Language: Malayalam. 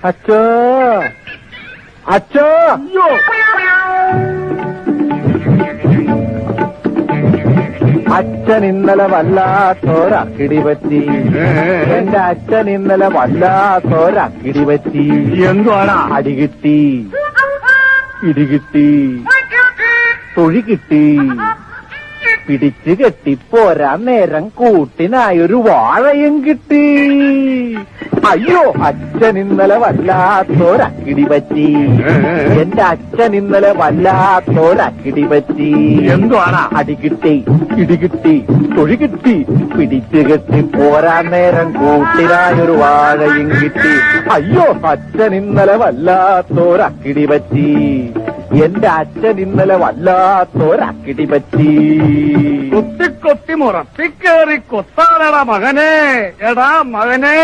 അച്ഛോ അച്ഛോ അയ്യോ അച്ഛൻ ഇന്നലെ വല്ലാത്തോരക്കിടി പറ്റി. എന്റെ അച്ഛൻ ഇന്നലെ വല്ലാത്തോരക്കിടി പറ്റി. എന്തുവാണ്? അടി കിട്ടി, ഇടികിട്ടി, തൊഴി കിട്ടി, പിടിച്ചു കെട്ടിപ്പോരാൻ നേരം കൂട്ടിനായൊരു വാഴയും കിട്ടി. അയ്യോ, അച്ഛൻ ഇന്നലെ വല്ലാത്തോരക്കിടി പറ്റി. എന്റെ അച്ഛൻ ഇന്നലെ വല്ലാത്തോരക്കിടി പറ്റി. എന്തുവാണ്? അടി കിട്ടി, ഇടികിട്ടി, തൊഴി കിട്ടി, പിടിച്ചു കെട്ടി പോരാൻ നേരം കൂട്ടിനായൊരു വാഴയും കിട്ടി. അയ്യോ, അച്ഛൻ ഇന്നലെ വല്ലാത്തോരക്കിടി പറ്റി. എന്റെ അച്ഛൻ ഇന്നലെ വല്ലാത്തോരക്കിടി പറ്റി. കൊത്തി കൊത്തി മുറത്തിക്കേറി കൊത്താനടാ മകനെ. എടാ മകനെ